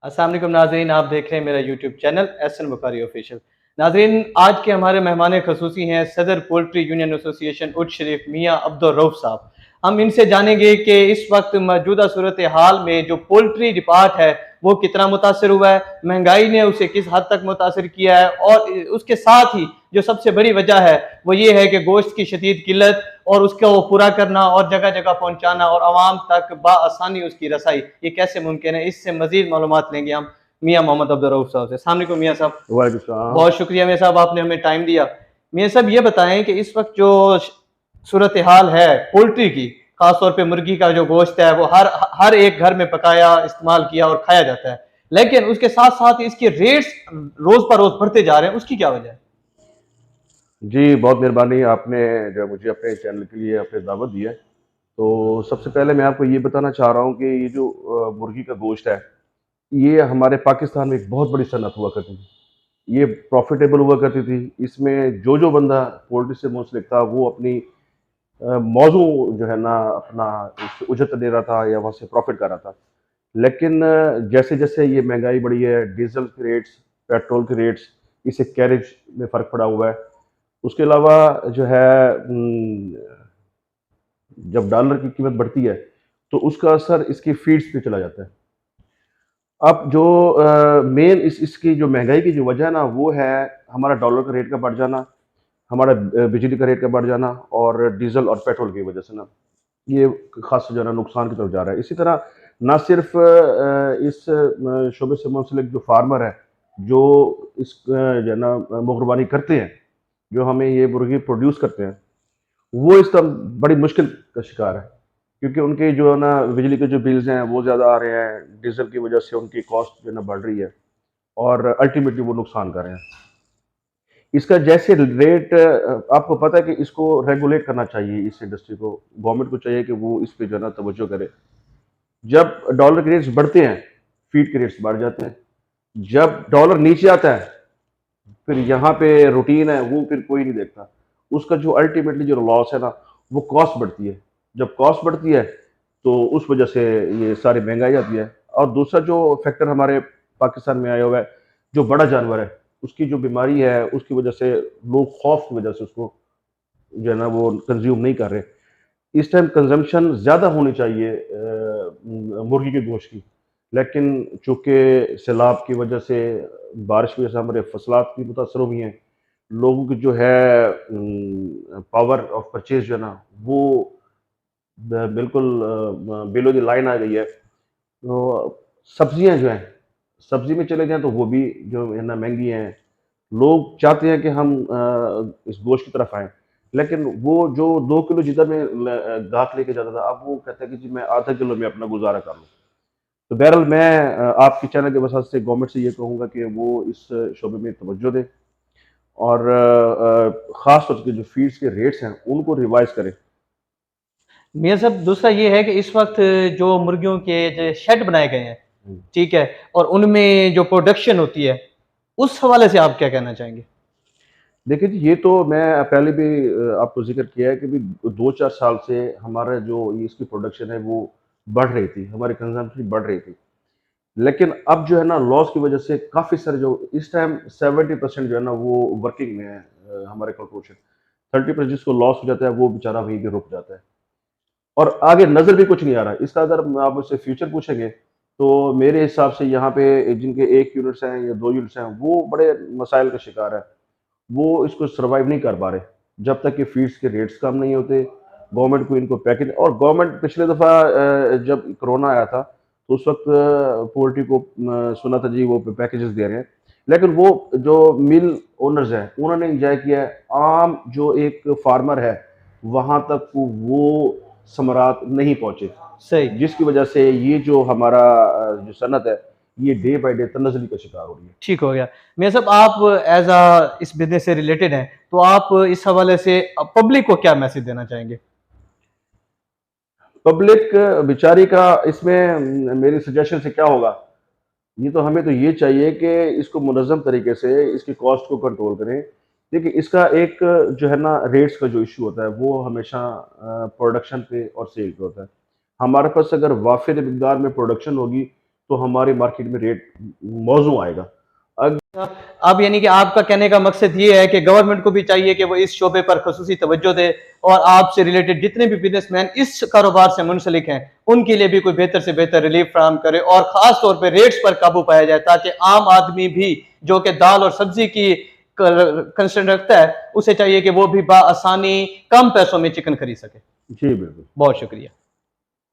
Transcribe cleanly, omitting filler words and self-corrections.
अस्सलाम वालेकुम नाज़रीन, आप देख रहे हैं मेरा YouTube channel Ehsan Bukhari official. नाज़रीन, आज के हमारे मेहमान ख़ुसूसी हैं सदर पोल्ट्री यूनियन एसोसिएशन उड शरीफ मियाँ अब्दुल रऊफ़ साहब। हम इनसे जानेंगे कि इस वक्त मौजूदा सूरत हाल में जो पोल्ट्री डिपार्ट है वो कितना मुतासर हुआ है, महंगाई ने उसे किस हद तक मुतासर किया है, और उसके साथ ही जो सबसे बड़ी वजह है वो ये है कि गोश्त की शदीद किल्लत और उसको पूरा करना और जगह जगह पहुँचाना और आवाम तक बआसानी उसकी रसाई, ये कैसे मुमकिन है। इससे मज़ीद मालूमात लेंगे हम मियाँ मोहम्मद अब्दुल रऊफ़ साहब से। अस्सलाम वालेकुम मियाँ साहब। वालेकुम सलाम। बहुत शुक्रिया मियाँ साहब, आपने हमें टाइम दिया। मियाँ साहब ये बताएं कि इस वक्त जो सूरत हाल है पोल्ट्री की, खासतौर पे मुर्गी का जो गोश्त है वो हर हर एक घर में पकाया, इस्तेमाल किया और खाया जाता है, लेकिन उसके साथ साथ इसके रेट्स रोज पर रोज बढ़ते जा रहे हैं, उसकी क्या वजह है? जी, बहुत मेहरबानी आपने जो मुझे अपने चैनल के लिए आपने दावत दी है। तो सबसे पहले मैं आपको ये बताना चाह रहा हूँ कि ये जो मुर्गी का गोश्त है, ये हमारे पाकिस्तान में एक बहुत बड़ी सनअत हुआ करती थी। ये प्रॉफ़िटेबल हुआ करती थी। इसमें जो बंदा पोल्ट्री से मुंसलिक था, वो अपनी मौज़ू जो है ना अपना इस उजरत ले रहा था या वहाँ से प्रॉफ़िट कर रहा था। लेकिन जैसे-जैसे ये महँगाई बढ़ी है, डीज़ल के रेट्स, पेट्रोल के रेट्स, इससे कैरेज में फ़र्क पड़ा हुआ है। उसके अलावा जो है जब डॉलर की कीमत बढ़ती है, तो उसका असर इसकी फ़ीड्स पे चला जाता है। अब जो मेन इसकी जो महँगाई की जो वजह है ना, वो है हमारा डॉलर का रेट का बढ़ जाना, हमारा बिजली का रेट का बढ़ जाना और डीज़ल और पेट्रोल की वजह से ना, ये ख़ास जो है ना नुकसान की तरफ जा रहा है। इसी तरह ना सिर्फ़ इस शोबे से मुंसलिक जो फार्मर है, जो इस जो है ना मुग़रबानी करते हैं, जो हमें ये मुर्गी प्रोड्यूस करते हैं, वो इस टाइम बड़ी मुश्किल का शिकार है, क्योंकि उनके जो है ना बिजली के जो बिल्स हैं वो ज़्यादा आ रहे हैं, डीज़ल की वजह से उनकी कॉस्ट जो है ना बढ़ रही है और अल्टीमेटली वो नुकसान कर रहे हैं। इसका जैसे रेट आपको पता है कि इसको रेगुलेट करना चाहिए इस इंडस्ट्री को, गवर्नमेंट को चाहिए कि वो इस पे जो है ना तवज्जो करे। जब डॉलर के रेट्स बढ़ते हैं, फीड के रेट्स बढ़ जाते हैं। जब डॉलर नीचे आता है, फिर यहाँ पे रूटीन है वो फिर कोई नहीं देखता। उसका जो अल्टीमेटली जो लॉस है ना, वो कॉस्ट बढ़ती है। जब कॉस्ट बढ़ती है, तो उस वजह से ये सारी महँगाई आती है। और दूसरा जो फैक्टर हमारे पाकिस्तान में आया हुआ है, जो बड़ा जानवर है, उसकी जो बीमारी है, उसकी वजह से लोग खौफ की वजह से उसको जो है ना वो कंज़्यूम नहीं कर रहे। इस टाइम कंज़म्पशन ज़्यादा होनी चाहिए मुर्गी के गोश्त की, लेकिन चूँकि सैलाब की वजह से, बारिश की वजह से हमारे फसलात भी मुतासर हुई हैं। लोगों की जो है पावर ऑफ परचेज़ जो है ना, वो बिल्कुल बिलो द लाइन आ गई है। तो सब्ज़ियाँ जो हैं, सब्ज़ी में चले जाएँ तो वो भी जो है ना महँगी हैं। लोग चाहते हैं कि हम इस गोश्त की तरफ आएँ, लेकिन वो जो 2 किलो जितना मैं गाहक लेके जाता था, अब वो कहता है कि जी मैं आधा किलो में अपना गुज़ारा कर लूँ। तो बहरहाल मैं आपके चैनल के वजह से गवर्नमेंट से ये कहूँगा कि वो इस शोबे में तवज्जो दें और ख़ास तौर से जो फ़ीड्स के रेट्स हैं, उनको रिवाइज़ करें। मियाँ साहब, दूसरा ये है कि इस वक्त जो मुर्गियों के जो शेड बनाए गए हैं, हुँ। ठीक है, और उनमें जो प्रोडक्शन होती है, उस हवाले से आप क्या कहना चाहेंगे? देखिए जी, ये तो मैं पहले भी आपको ज़िक्र किया है कि भी 2-4 साल से हमारा जो ये इसकी प्रोडक्शन है वो बढ़ रही थी, हमारी कंज़म्पशन बढ़ रही थी। लेकिन अब जो है ना लॉस की वज़ह से काफ़ी सारे जो इस टाइम 70% जो है ना वो वर्किंग में है हमारे कॉर्पोरेशन। 30% जिसको लॉस हो जाता है वो बेचारा वहीं पे रुक जाता है। और आगे नज़र भी कुछ नहीं आ रहा है। इसका अगर आप मुझसे फ्यूचर पूछेंगे, तो मेरे हिसाब से यहाँ पे जिनके 1 यूनिट्स हैं या 2 यूनिट्स हैं, वो बड़े मसाइल का शिकार है। वो इसको सर्वाइव नहीं कर पा रहे। जब तक कि फीड्स के रेट्स कम नहीं होते, गवर्नमेंट को इनको पैकेज और गवर्नमेंट पिछले दफ़ा जब कोरोना आया था, तो उस वक़्त पोल्ट्री को सुना था जी वो पैकेजेस दे रहे हैं। लेकिन वो जो मिल ओनर्स हैं, उन्होंने एन्जॉय किया है। आम जो एक फार्मर है, वहाँ तक वो समारात नहीं पहुँचे। सही। जिसकी वजह से ये जो हमारा जो सनत है, ये डे बाय डे तनज़्ज़ुल का शिकार हो रही है। ठीक हो गया। मियाँ साहब, आप इस बिज़नेस से रिलेटेड हैं, तो आप इस हवाले से पब्लिक को क्या मैसेज देना चाहेंगे? पब्लिक बेचारी का इसमें मेरी सजेशन से क्या होगा? ये तो हमें तो ये चाहिए कि इसको मुनज़्ज़म तरीके से इसकी कॉस्ट को कंट्रोल करें। देखिए इसका एक जो है ना रेट्स का जो इश्यू होता है वो हमेशा प्रोडक्शन पे और सेल पे होता है। हमारे पास अगर वाफ़िर मिक़दार में प्रोडक्शन होगी तो हमारी मार्केट में रेट मौजू आएगा। अब यानी कि आपका कहने का मकसद ये है कि गवर्नमेंट को भी चाहिए कि वो इस शोबे पर खसूसी तवज्जो दे और आपसे रिलेटेड जितने भी बिजनेसमैन इस कारोबार से मुंसलिक हैं उनके लिए भी कोई बेहतर से बेहतर रिलीफ फराहम करे और खास तौर पर रेट्स पर काबू पाया जाए ताकि आम आदमी भी जो कि दाल और सब्जी की कंसर्न रखता है उसे चाहिए कि वो भी बाआसानी कम पैसों में चिकन खरीद सके। जी बिल्कुल। बहुत शुक्रिया।